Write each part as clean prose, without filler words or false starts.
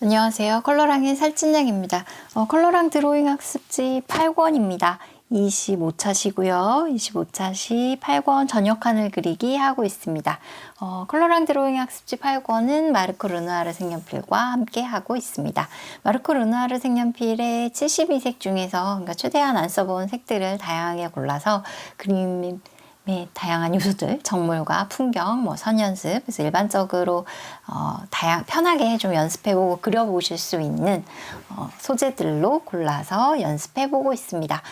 안녕하세요. 컬러랑의 살찐양입니다. 컬러랑 드로잉 학습지 8권입니다. 25차시고요. 25차시 8권 저녁 하늘 그리기 하고 있습니다. 컬러랑 드로잉 학습지 8권은 마르코 르누아르 색연필과 함께 하고 있습니다. 마르코 르누아르 색연필의 72색 중에서 그러니까 최대한 안 써본 색들을 다양하게 골라서 그림의 다양한 요소들, 정물과 풍경, 선연습, 그래서 일반적으로 편하게 좀 연습해보고 그려보실 수 있는 소재들로 골라서 연습해보고 있습니다.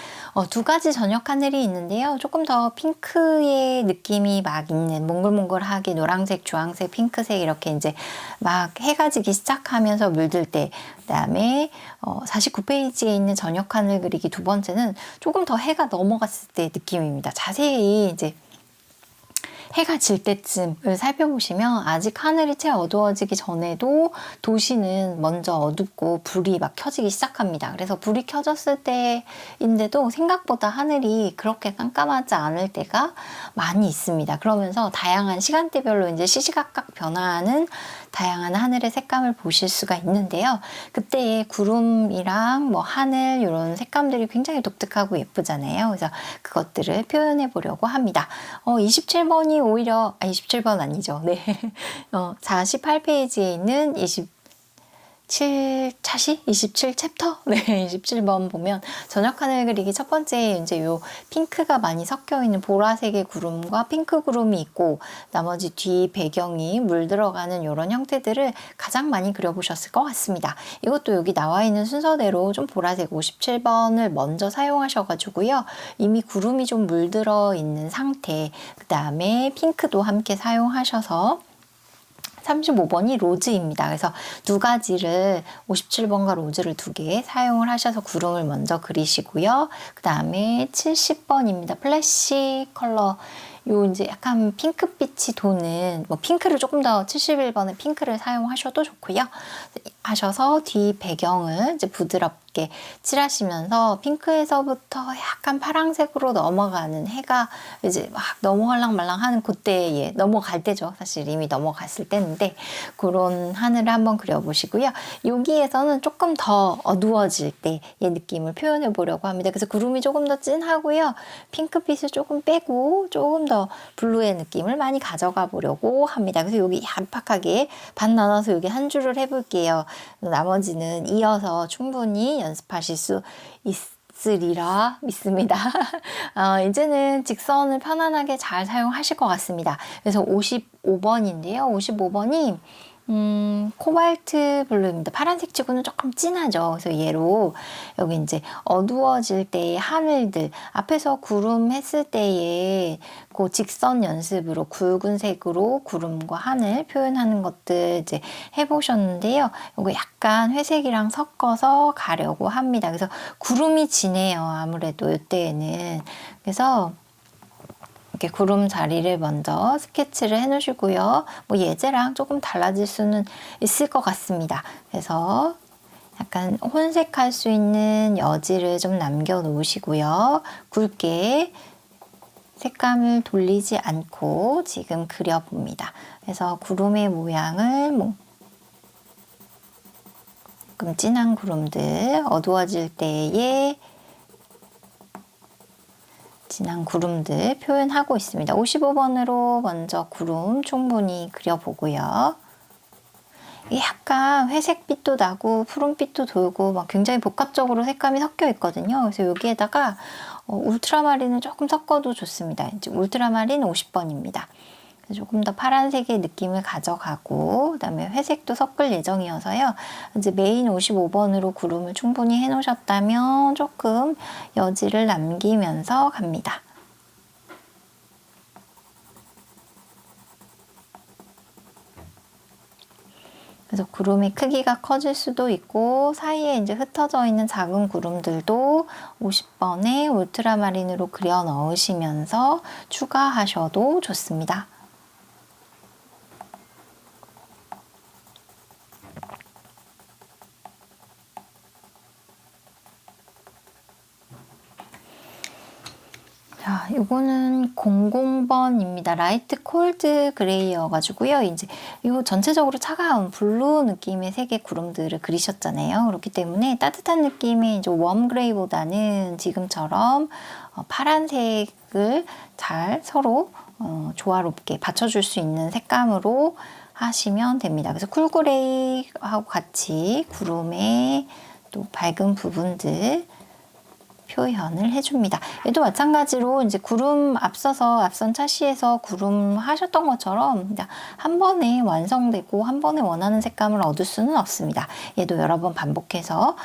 두 가지 저녁 하늘이 있는데요. 조금 더 핑크의 느낌이 막 있는 몽글몽글하게 노란색, 주황색, 핑크색 이렇게 이제 막 해가 지기 시작하면서 물들 때, 그다음에 49페이지에 있는 저녁 하늘 그리기 두 번째는 조금 더 해가 넘어갔을 때 느낌입니다. 자세히 이제 해가 질 때쯤을 살펴보시면 아직 하늘이 채 어두워지기 전에도 도시는 먼저 어둡고 불이 막 켜지기 시작합니다. 그래서 불이 켜졌을 때인데도 생각보다 하늘이 그렇게 깜깜하지 않을 때가 많이 있습니다. 그러면서 다양한 시간대별로 이제 시시각각 변화하는 다양한 하늘의 색감을 보실 수가 있는데요. 그때의 구름이랑 하늘 이런 색감들이 굉장히 독특하고 예쁘잖아요. 그래서 그것들을 표현해 보려고 합니다. 27번이 오히려 27번 아니죠. 네. 48페이지에 있는 27챕터? 네, 27번 보면 저녁 하늘 그리기 첫 번째 이제 요 핑크가 많이 섞여 있는 보라색의 구름과 핑크 구름이 있고 나머지 뒤 배경이 물 들어가는 이런 형태들을 가장 많이 그려보셨을 것 같습니다. 이것도 여기 나와 있는 순서대로 좀 보라색 57번을 먼저 사용하셔가지고요. 이미 구름이 좀 물들어 있는 상태, 그 다음에 핑크도 함께 사용하셔서 35번이 로즈입니다. 그래서 두 가지를 57번과 로즈를 두 개 사용을 하셔서 구름을 먼저 그리시고요. 그 다음에 70번입니다. 플래시 컬러. 요 이제 약간 핑크빛이 도는 핑크를 조금 더 71번은 핑크를 사용하셔도 좋고요. 하셔서 뒤 배경을 이제 부드럽게 칠하시면서 핑크에서부터 약간 파란색으로 넘어가는 해가 이제 막 넘어갈랑 말랑 하는 그때에 넘어갈 때죠. 사실 이미 넘어갔을 때인데 그런 하늘을 한번 그려보시고요. 여기에서는 조금 더 어두워질 때의 느낌을 표현해 보려고 합니다. 그래서 구름이 조금 더 진하고요. 핑크빛을 조금 빼고 조금 더 블루의 느낌을 많이 가져가 보려고 합니다. 그래서 여기 얄팍하게 반 나눠서 여기 한 줄을 해볼게요. 나머지는 이어서 충분히 연습하실 수 있으리라 믿습니다. 이제는 직선을 편안하게 잘 사용하실 것 같습니다. 그래서 55번인데요. 55번이 코발트 블루입니다. 파란색 치고는 조금 진하죠. 그래서 얘로 여기 이제 어두워질 때의 하늘들 앞에서 구름 했을 때의 그 직선 연습으로 굵은색으로 구름과 하늘 표현하는 것들 이제 해보셨는데요. 이거 약간 회색이랑 섞어서 가려고 합니다. 그래서 구름이 지네요. 아무래도 이때에는. 그래서 이렇게 구름 자리를 먼저 스케치를 해 놓으시고요. 예제랑 조금 달라질 수는 있을 것 같습니다. 그래서 약간 혼색할 수 있는 여지를 좀 남겨 놓으시고요. 굵게 색감을 돌리지 않고 지금 그려봅니다. 그래서 구름의 모양을 조금 진한 구름들, 어두워질 때의 진한 구름들 표현하고 있습니다. 55번으로 먼저 구름 충분히 그려보고요. 약간 회색빛도 나고 푸른빛도 돌고 굉장히 복합적으로 색감이 섞여 있거든요. 그래서 여기에다가 울트라마린을 조금 섞어도 좋습니다. 이제 울트라마린 50번입니다. 조금 더 파란색의 느낌을 가져가고 그다음에 회색도 섞을 예정이어서요. 이제 메인 55번으로 구름을 충분히 해 놓으셨다면 조금 여지를 남기면서 갑니다. 그래서 구름의 크기가 커질 수도 있고 사이에 이제 흩어져 있는 작은 구름들도 50번에 울트라마린으로 그려 넣으시면서 추가하셔도 좋습니다. 자, 요거는 00번입니다. 라이트 콜드 그레이여가지고요. 이제 요 전체적으로 차가운 블루 느낌의 색의 구름들을 그리셨잖아요. 그렇기 때문에 따뜻한 느낌의 이제 웜 그레이보다는 지금처럼 파란색을 잘 서로 조화롭게 받쳐줄 수 있는 색감으로 하시면 됩니다. 그래서 쿨 그레이하고 같이 구름의 또 밝은 부분들 표현을 해줍니다. 얘도 마찬가지로 이제 구름 앞선 차시에서 구름 하셨던 것처럼 한 번에 완성되고 한 번에 원하는 색감을 얻을 수는 없습니다. 얘도 여러 번 반복해서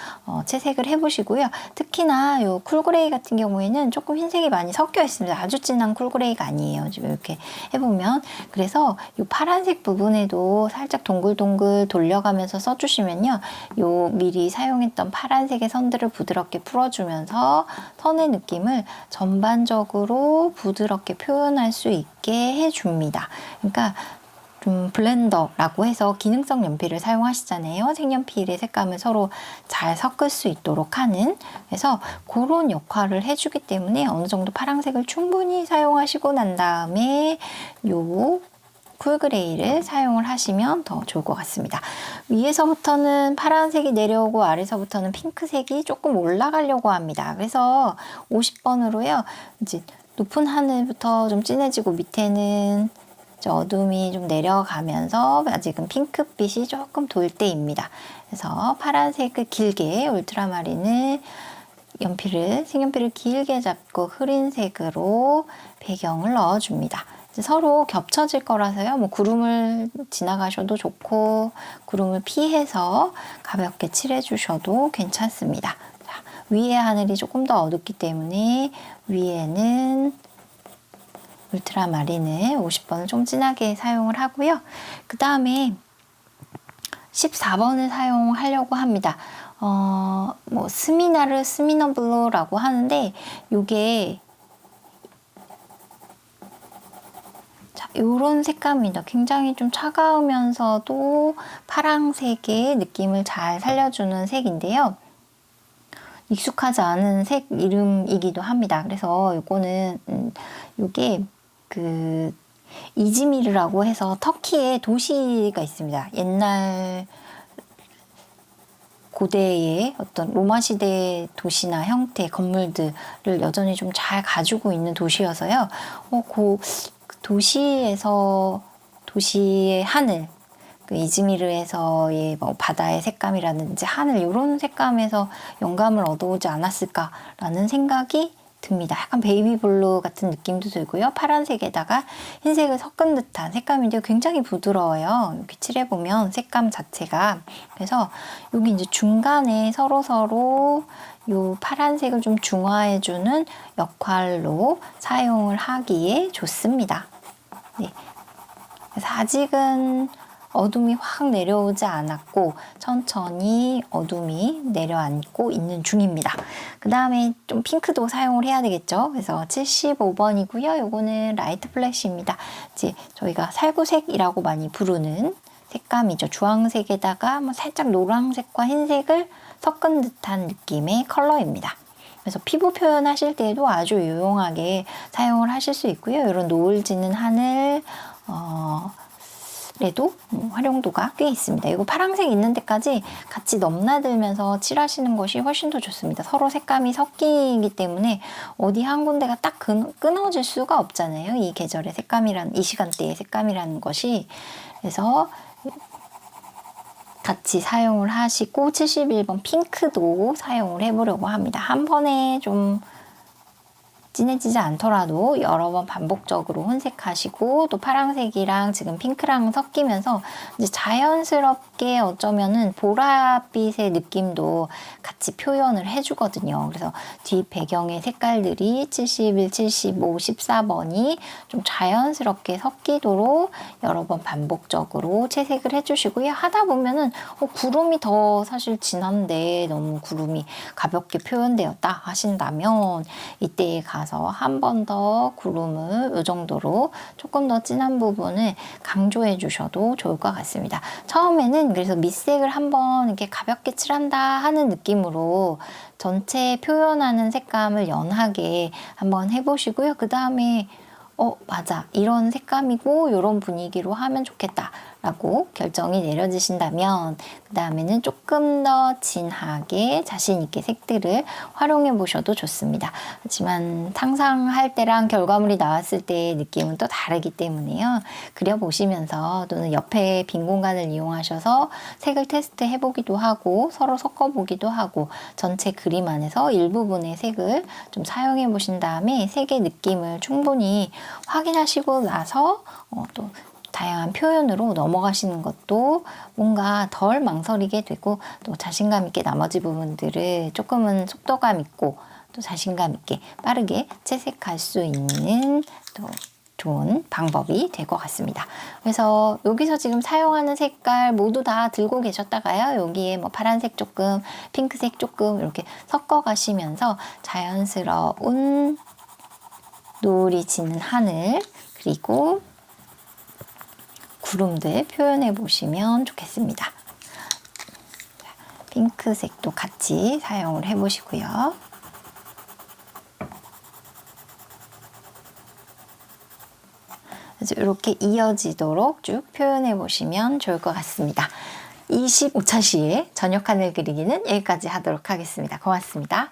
채색을 해보시고요. 특히나 요 쿨그레이 같은 경우에는 조금 흰색이 많이 섞여 있습니다. 아주 진한 쿨그레이가 아니에요. 지금 이렇게 해보면. 그래서 요 파란색 부분에도 살짝 동글동글 돌려가면서 써주시면요. 요 미리 사용했던 파란색의 선들을 부드럽게 풀어주면서 선의 느낌을 전반적으로 부드럽게 표현할 수 있게 해줍니다. 그러니까 좀 블렌더라고 해서 기능성 연필을 사용하시잖아요. 색연필의 색감을 서로 잘 섞을 수 있도록 하는, 그래서 그런 역할을 해주기 때문에 어느 정도 파란색을 충분히 사용하시고 난 다음에 요 쿨그레이를 사용을 하시면 더 좋을 것 같습니다. 위에서부터는 파란색이 내려오고 아래서부터는 핑크색이 조금 올라가려고 합니다. 그래서 50번으로요. 이제 높은 하늘부터 좀 진해지고 밑에는 어둠이 좀 내려가면서 아직은 핑크빛이 조금 돌 때입니다. 그래서 파란색을 길게 울트라마린을 색연필을 길게 잡고 흐린 색으로 배경을 넣어줍니다. 서로 겹쳐질 거라서요. 뭐 구름을 지나가셔도 좋고 구름을 피해서 가볍게 칠해주셔도 괜찮습니다. 자, 위에 하늘이 조금 더 어둡기 때문에 위에는 울트라마린을 50번을 좀 진하게 사용을 하고요. 그 다음에 14번을 사용하려고 합니다. 뭐 스미너블루라고 하는데 요게 이런 색감입니다. 굉장히 좀 차가우면서도 파랑색의 느낌을 잘 살려주는 색인데요. 익숙하지 않은 색 이름이기도 합니다. 그래서 요거는 요게 그 이즈미르라고 해서 터키의 도시가 있습니다. 옛날 고대의 어떤 로마 시대의 도시나 형태, 건물들을 여전히 좀 잘 가지고 있는 도시여서요. 그 도시의 하늘, 그 이즈미르에서의 뭐 바다의 색감이라든지 하늘 이런 색감에서 영감을 얻어오지 않았을까라는 생각이 듭니다. 약간 베이비 블루 같은 느낌도 들고요. 파란색에다가 흰색을 섞은 듯한 색감인데 굉장히 부드러워요. 이렇게 칠해보면 색감 자체가. 그래서 여기 이제 중간에 서로 요 파란색을 좀 중화해주는 역할로 사용을 하기에 좋습니다. 네. 그래서 아직은 어둠이 확 내려오지 않았고 천천히 어둠이 내려앉고 있는 중입니다. 그 다음에 좀 핑크도 사용을 해야 되겠죠. 그래서 75번이고요. 요거는 라이트 플래시입니다. 이제 저희가 살구색이라고 많이 부르는 색감이죠. 주황색에다가 뭐 살짝 노란색과 흰색을 섞은 듯한 느낌의 컬러입니다. 그래서 피부 표현하실 때에도 아주 유용하게 사용을 하실 수 있고요. 이런 노을 지는 하늘 에도 활용도가 꽤 있습니다. 이거 파란색 있는 데까지 같이 넘나들면서 칠하시는 것이 훨씬 더 좋습니다. 서로 색감이 섞이기 때문에 어디 한 군데가 딱 끊어질 수가 없잖아요. 이 계절의 색감이란, 이 시간대의 색감이라는 것이. 그래서 같이 사용을 하시고 71번 핑크도 사용을 해보려고 합니다. 한 번에 좀 진해지지 않더라도 여러 번 반복적으로 혼색하시고 또 파란색이랑 지금 핑크랑 섞이면서 이제 자연스럽게 어쩌면은 보랏빛의 느낌도 같이 표현을 해주거든요. 그래서 뒷 배경의 색깔들이 71, 75, 14번이 좀 자연스럽게 섞이도록 여러 번 반복적으로 채색을 해주시고요. 하다 보면은 구름이 더 사실 진한데 너무 구름이 가볍게 표현되었다 하신다면 이때에 가서 나서 한 번 더 구름을 이 정도로 조금 더 진한 부분을 강조해 주셔도 좋을 것 같습니다. 처음에는 그래서 밑색을 한번 이렇게 가볍게 칠한다 하는 느낌으로 전체 표현하는 색감을 연하게 한번 해보시고요. 그 다음에 맞아. 이런 색감이고 이런 분위기로 하면 좋겠다 라고 결정이 내려지신다면 그 다음에는 조금 더 진하게 자신 있게 색들을 활용해 보셔도 좋습니다. 하지만 상상할 때랑 결과물이 나왔을 때의 느낌은 또 다르기 때문에요. 그려보시면서 또는 옆에 빈 공간을 이용하셔서 색을 테스트 해보기도 하고 서로 섞어보기도 하고 전체 그림 안에서 일부분의 색을 좀 사용해 보신 다음에 색의 느낌을 충분히 확인하시고 나서 또 다양한 표현으로 넘어가시는 것도 뭔가 덜 망설이게 되고 또 자신감 있게 나머지 부분들을 조금은 속도감 있고 또 자신감 있게 빠르게 채색할 수 있는 또 좋은 방법이 될 것 같습니다. 그래서 여기서 지금 사용하는 색깔 모두 다 들고 계셨다가요. 여기에 뭐 파란색 조금, 핑크색 조금 이렇게 섞어 가시면서 자연스러운 노을이 지는 하늘 그리고 구름들 표현해 보시면 좋겠습니다. 핑크색도 같이 사용을 해 보시고요. 이렇게 이어지도록 쭉 표현해 보시면 좋을 것 같습니다. 25차 시에 저녁 하늘 그리기는 여기까지 하도록 하겠습니다. 고맙습니다.